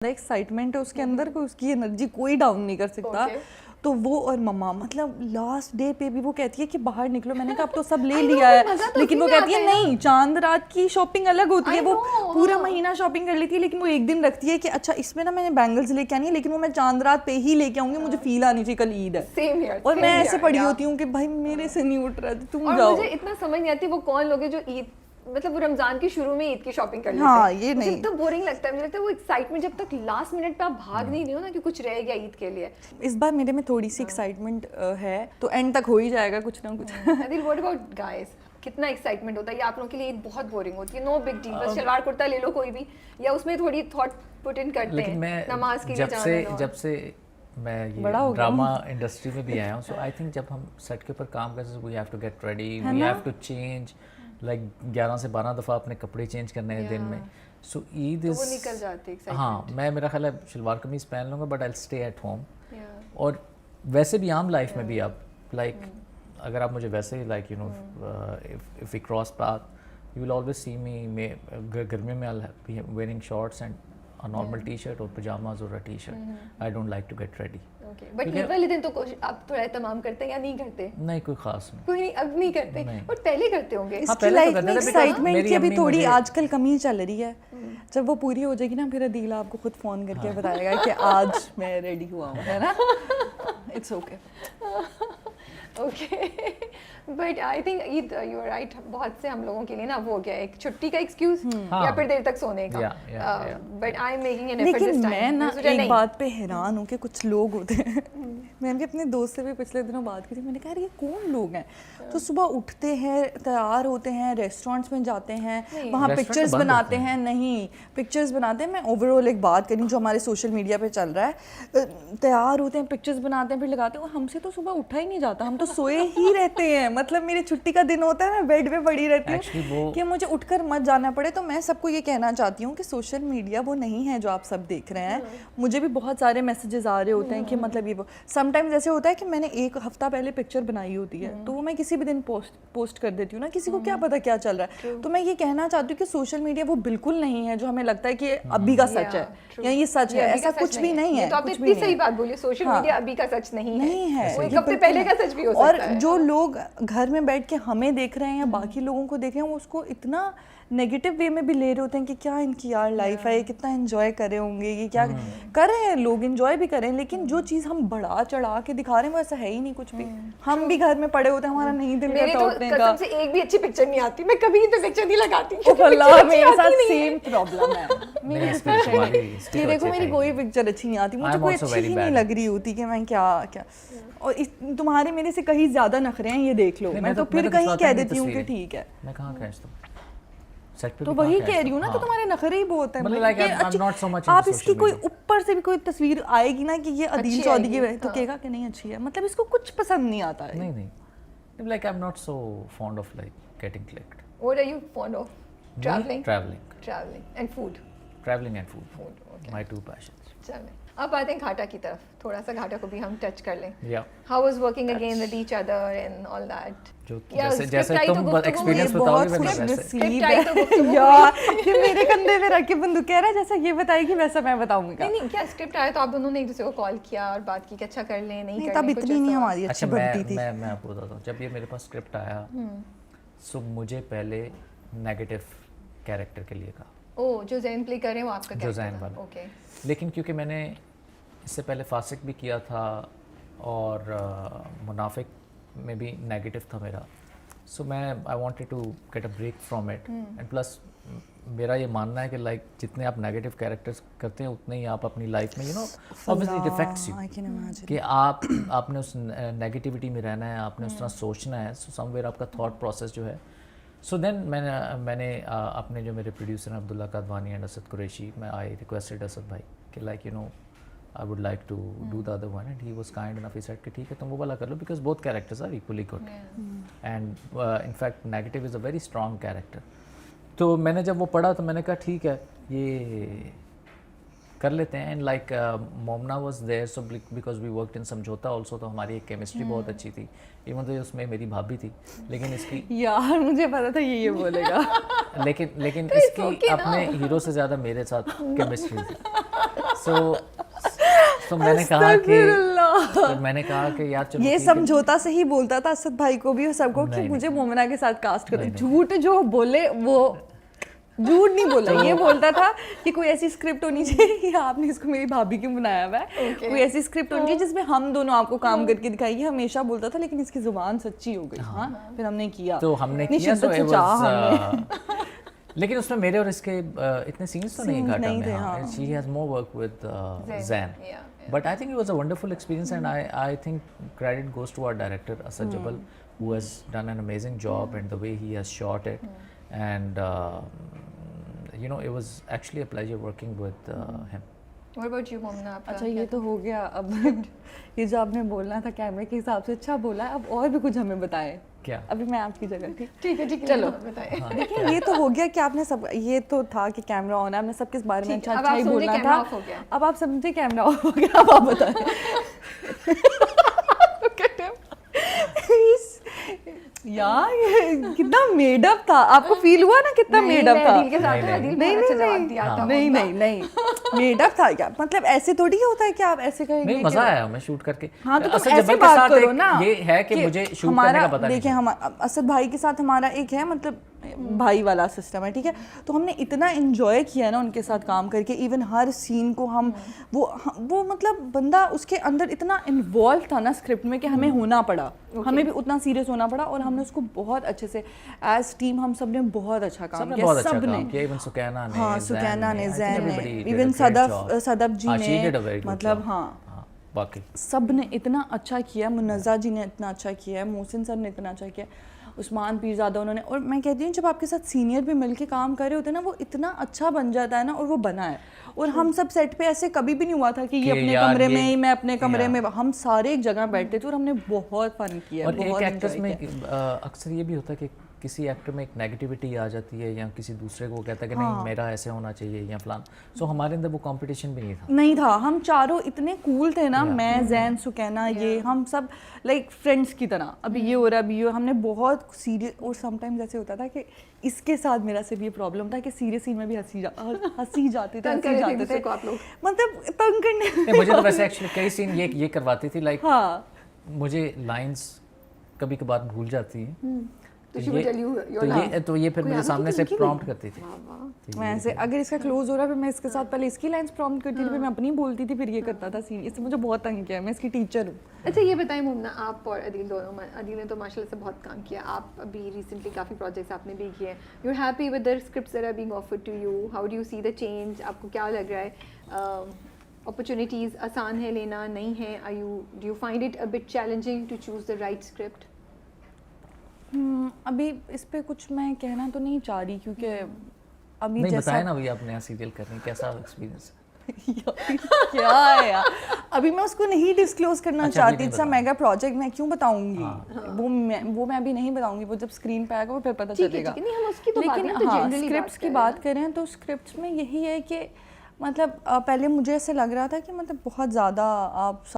Excitement है उसके अंदर को उसकी एनर्जी कोई डाउन नहीं कर सकता। तो वो और मम्मा मतलब लास्ट डे पे भी वो कहती है कि बाहर निकलो। मैंने कहा अब तो सब ले लिया है, लेकिन वो कहती है नहीं, चांद रात की शॉपिंग अलग होती है। वो पूरा महीना शॉपिंग कर लेती है, लेकिन वो एक दिन रखती है कि अच्छा इसमें ना मैंने बैंगल्स लेके आनी है, लेकिन वो मैं चांद रात पे ही लेके आऊंगी, मुझे फील आनी चाहिए कल ईद है। और मैं ऐसे पड़ी होती हूँ कि भाई मेरे से नहीं उठ रहा, तुम जाओ। मुझे इतना समझ नहीं आती वो कौन लोग हैं जो ईद मतलब वो रमजान के शुरू में ईद की शॉपिंग कर लेते हैं। हाँ, ये नहीं, तो बोरिंग लगता है। मुझे लगता है वो एक्साइटमेंट जब तक लास्ट मिनट पे आप भाग नहीं रहे हो ना कि कुछ रह गया ईद के लिए। इस बार मेरे में थोड़ी सी एक्साइटमेंट है, तो एंड तक हो ही जाएगा कुछ ना कुछ। Adil, what about guys? कितना एक्साइटमेंट होता है या आप लोगों के लिए ईद बहुत बोरिंग होती है? नो बिग डील, बस शलवार कुर्ता ले लो कोई भी, या उसमें थोड़ी थॉट पुट इन करते हैं नमाज के लिए जाना। जब से मैं ये ड्रामा इंडस्ट्री में भी आया हूँ, सो आई थिंक जब हम सेट के ऊपर काम करते हैं we have to get ready, we have to change like 11 से 12 दफ़ा अपने कपड़े चेंज करने हैं दिन में। सो ईद इज निकल जाती है। हाँ, मेरा ख्याल है शलवार कमीज पहन लूँगा but I stay at home. और वैसे भी आम लाइफ में भी अब लाइक अगर आप मुझे वैसे like you know if we cross path you will always see me गर्मी में I be wearing shorts and a normal t-shirt और pajamas और a t-shirt. I don't like to get ready. Okay. But Eid वाले दिन तो आप थोड़ा एहतमाम करते हैं या नहीं करते? नहीं, कोई खास नहीं। कोई नहीं, अब नहीं करते। और पहले करते होंगे। इसकी लाइफ में एक्साइटमेंट की अभी थोड़ी आजकल कमी चल रही है। जब वो पूरी हो जाएगी ना, फिर अदील आपको खुद फोन करके बताएगा कि आज मैं रेडी हुआ हूँ, है ना? It's okay. Okay. But I think it you are right, बहुत से हम लोगों के लिए ना वो हो गया एक छुट्टी का एक्सक्यूज या फिर देर तक सोने का। But I am making an effort this time. मैं ना एक बात पे हैरान हूँ कि कुछ लोग होते हैं, मैंने अपने दोस्त से भी पिछले दिनों बात की थी, मैंने कहा ये कौन लोग हैं तो सुबह उठते हैं, तैयार होते हैं, रेस्टोरेंट्स में जाते हैं, वहाँ पिक्चर्स बनाते हैं। नहीं, पिक्चर्स बनाते हैं। मैं ओवरऑल एक बात करी जो हमारे सोशल मीडिया पे चल रहा है, तैयार होते हैं, पिक्चर्स बनाते हैं, फिर लगाते हैं। हमसे तो सुबह उठा ही नहीं जाता, हम तो सोए ही रहते हैं। मतलब मेरी छुट्टी का दिन होता है, मैं बेड पे पड़ी रहती हूँ कि मुझे उठकर मत जाना पड़े। तो मैं सबको ये कहना चाहती हूँ कि सोशल मीडिया वो नहीं है जो आप सब देख रहे हैं। मुझे भी बहुत सारे मैसेजेस आ रहे होते हैं कि मतलब ये वो समटाइम्स ऐसे होता है कि मैंने एक हफ्ता पहले पिक्चर बनाई होती है तो वो मैं किसी भी दिन पोस्ट कर देती हूँ ना, किसी को क्या पता क्या चल रहा है। तो मैं ये कहना चाहती हूँ कि सोशल मीडिया वो बिल्कुल नहीं है जो हमें लगता है कि अभी का सच है या ये सच है। ऐसा कुछ भी नहीं है। तो आपने इतनी सही बात बोली, सोशल मीडिया अभी का सच नहीं है, वो एक हफ्ते पहले का सच भी हो सकता है। और जो लोग घर में बैठ के हमें देख रहे हैं या बाकी लोगों को देख रहे हैं, वो उसको इतना नेगेटिव वे में भी ले रहे होते हैं कि क्या इनकी यार लाइफ है, कितना एंजॉय कर रहे होंगे, ये क्या कर रहे हैं लोग, एंजॉय भी कर रहे हैं। लेकिन जो चीज़ हम बढ़ा चढ़ा के दिखा रहे हैं वो ऐसा है ही नहीं कुछ भी। हम भी घर में पड़े होते हैं, हमारा नहीं दिल करता उठने का। से एक भी अच्छी पिक्चर नहीं आती, मैं कभी तो पिक्चर नहीं लगाती। अल्लाह, मेरे साथ सेम प्रॉब्लम है। मेरी देखो मेरी कोई पिक्चर अच्छी नहीं आती, मुझे कोई अच्छी ही नहीं लग रही होती कि मैं क्या क्या। और तुम्हारे मेरे से कहीं ज्यादा नखरे हैं, ये देख लो। मैं तो फिर कहीं कह देती हूँ कि ठीक है, मैं कहाँ खींचता हूँ, तो वही कह रही हूँ ना। तो तुम्हारे नखरे ही बहुत हैं। मतलब आप इसकी कोई ऊपर से भी कोई तस्वीर आएगी ना कि ये अदील चौधरी है तो कहेगा कि नहीं अच्छी है, मतलब इसको कुछ पसंद नहीं आता है। नहीं, like I'm not so fond of like getting clicked. What are you fond of? Traveling and food. Traveling and food. My two passions. चलें, अब आते हैं घाटा की तरफ। थोड़ा सा घाटा को भी हम टच कर लें। How was working again with each other and all that? जैसे तुम एक्सपीरियंस बताओगे वैसे यार ये मेरे कंधे पे रख के बंदूक कह रहा है जैसा ये बताएगी वैसा मैं बताऊंगा। नहीं, क्या स्क्रिप्ट आया तो आप दोनों ने एक दूसरे को कॉल किया और बात की कि अच्छा कर लें, नहीं तब इतनी नहीं हमारी अच्छी बनती थी। मैं आपको बताता हूँ, जब ये मेरे पास स्क्रिप्ट आया सो मुझे पहले नेगेटिव कैरेक्टर के लिए कहा। ओह, जो ज़ैन प्ले कर रहे हैं वो आपका जो ज़ैन वाला। ओके। लेकिन क्योंकि मैंने इससे पहले फासिक भी किया था और मुनाफिक में भी नेगेटिव था मेरा, सो मैं I wanted to get a break from it. And plus मेरा ये मानना है कि लाइक जितने आप नेगेटिव कैरेक्टर्स करते हैं उतने ही आप अपनी लाइफ में ऑब्वियसली इट इफेक्ट्स यू कि आपने उस नेगेटिविटी में रहना है, आपने उस तरह सोचना है। सो समवेयर आपका थॉट प्रोसेस जो है। सो देन मैंने अपने जो मेरे प्रोड्यूसर हैं अब्दुल्ला कादवानी एंड असद कुरैशी, मैं आई रिक्वेस्टेड असद भाई कि like you no I would like to do the other one, and he was kind enough. He said कि ठीक है तुम वो वाला कर लो because both characters are equally good, and in fact negative is a very strong character. तो मैंने जब वो पढ़ा तो मैंने कहा ठीक है ये कर लेते हैं। And like Momna was there so because we worked in Samjhauta also, तो हमारी एक केमिस्ट्री बहुत अच्छी थी। इवन तो उसमें मेरी भाभी थी, लेकिन इसकी यार मुझे पता था ये बोलेगा लेकिन इसकी अपने हीरो से ज़्यादा मेरे साथ केमिस्ट्री थी। so मैंने कहा कि यार चलो ये ठीक है। समझौता से ही बोलता था असद भाई को भी और सबको कि नहीं, मुझे मोमिना के साथ कास्ट करो। नहीं, झूठ जो बोले वो झूठ नहीं बोला, ये बोलता था कि कोई ऐसी स्क्रिप्ट होनी चाहिए, आपने इसको मेरी भाभी क्यों बनाया हुआ है, कोई ऐसी स्क्रिप्ट होनी चाहिए जिसमें हम दोनों आपको काम करके दिखाएंगे, हमेशा बोलता था। लेकिन इसकी जुबान सच्ची हो गई। हाँ, फिर हमने किया, तो हमने इतनी किया शिद्दत से चाहा हमने। लेकिन उसमें मेरे और इसके इतने सीन्स तो नहीं Scenes घाटा नहीं में। थे, हाँ, हाँ। she has more work with Zain. Yeah. But I think it was a wonderful experience, and I think credit goes to our director Asad Jabal, who has done an amazing job, and the way he has shot it, and you know, it was actually a pleasure working with him. What about you, मोमना? आपका अच्छा, क्या ये तो हो गया। अब ये जो आपने बोलना था कैमरे के हिसाब से अच्छा बोला है, अब और भी कुछ हमें बताएं। क्या? अभी मैं आपकी जगह थी। ठीक है चलो। बताएं। देखिए, ये तो हो गया कि आपने सब, ये तो था कि कैमरा ऑन है, आपने सब किस बारे में ठीक, अच्छा अब अच्छा आप ही समझे बोलना कैमरा था। ऑफ हो गया। अब आप समझे कैमरा ऑफ हो गया, अब आप बताएं। यार ये कितना मेडअप था, आपको फील हुआ ना कितना मेडअप था? दिल के साथ नहीं, दिल नहीं, बहुत अच्छा नहीं, जवाब दिया था। नहीं नहीं नहीं, मेडअप था क्या? मतलब ऐसे थोड़ी होता है कि आप ऐसे कहेंगे नहीं, कि- मजा आया हमें शूट करके। हाँ, तो तुम असद ऐसे जब्बर के बात साथ करो एक ना। ये है कि मुझे शूट करने का पता नहीं देखिए, था। हम असद भाई के साथ हमारा एक है, मतलब भाई वाला सिस्टम है, ठीक है। तो हमने इतना एंजॉय किया ना उनके साथ काम करके, इवन हर सीन को हम वो मतलब बंदा उसके अंदर इतना इन्वॉल्व था ना स्क्रिप्ट में कि हमें होना पड़ा, हमें भी उतना सीरियस होना पड़ा, और हमने उसको बहुत अच्छे से एज टीम हम सब ने बहुत अच्छा काम सबने किया, बहुत अच्छा सबने। काम किया, इवन सुकैना ने, हाँ, ज़ैन सुकैना ने, I think ज़ैन ने, everybody did a even great job. Sadaf जी हाँ, she did a ने, very good मतलब job. हाँ, बाकी सब ने इतना अच्छा किया। मुन्नज़ा जी ने इतना अच्छा किया है, मोहसिन सर ने इतना अच्छा किया, उस्मान पीरज़ादा उन्होंने। और मैं कहती हूँ जब आपके साथ सीनियर भी मिलके काम कर रहे होते हैं ना, वो इतना अच्छा बन जाता है ना, और वो बना है। और हम सब सेट पे ऐसे कभी भी नहीं हुआ था कि ये अपने यार कमरे ये- में ही, मैं अपने कमरे या। में, हम सारे एक जगह बैठते थे और हमने बहुत फन किया, और एक बहुत एक्टर्स enjoy में किया। अक्सर ये भी होता है कि किसी एक्टर में एक नेगेटिविटी आ जाती है, या किसी दूसरे को कहता है कि नहीं मेरा ऐसे होना चाहिए या फलान। सो हमारे अंदर वो कंपटीशन भी नहीं था। नहीं था, हम चारों इतने कूल थे ना, मैं, ज़ैन, सुकैना, ये हम सब लाइक फ्रेंड्स की तरह। अभी ये हो रहा है, अभी ये, हमने बहुत सीरियस। और समटाइम्स ऐसे होता था कि इसके साथ मेरा सिर्फ ये प्रॉब्लम था कि सीरियस सीन में भी हंसी जाते थे, तंग कर रहे थे दूसरे को आप लोग। मतलब तंग करने। नहीं, मुझे तो वैसे एक्चुअली कई सीन ये करवाती थी, लाइक हाँ, मुझे लाइंस कभी कभार भूल जाती हैं, तो she would tell you your line. तो ये फिर कोई मेरे आगे सामने की से लिखी प्रॉम्प्ट हुई? करती थी। वाह। मैं ऐसे अगर इसका क्लोज हो रहा है, फिर मैं इसके साथ पहले इसकी लाइंस प्रॉम्प्ट करती थी, फिर मैं अपनी बोलती थी, फिर ये करता था सीन। इससे मुझे बहुत तंग किया, मैं इसकी टीचर हूँ। अच्छा, ये बताएं मोमना, आप और अदील दोनों, अदील ने तो माशाल्लाह से बहुत काम किया, आप अभी रिसेंटली काफ़ी प्रोजेक्ट्स आपने भी किए, you are happy with the scripts that are being offered to you, how do you see the change? आपको क्या लग रहा है? अपॉर्चुनिटीज़ आसान है लेना, नहीं है? Do you find it a bit challenging to choose the right script? अभी इस पे कुछ मैं कहना तो नहीं चाह रही, क्योंकि अभी नहीं, जैसा बताया ना भैया, आप नया सीरियल कर रहे हैं, कैसा एक्सपीरियंस? क्या है यार, अभी मैं उसको नहीं डिस्क्लोज करना अच्छा, अभी चाहती। नहीं इट्स अ मेगा प्रोजेक्ट, मैं क्यों बताऊंगी? हाँ। वो मैं अभी नहीं बताऊंगी, वो जब स्क्रीन पे आएगा वो फिर पता ठीक है, चलेगा। ठीक है, नहीं हम उसकी तो बात लेकिन नहीं, तो हाँ, जनरली स्क्रिप्ट्स की बात करें तो स्क्रिप्ट्स में यही है कि मतलब पहले मुझे ऐसे लग रहा था कि मतलब बहुत ज़्यादा आप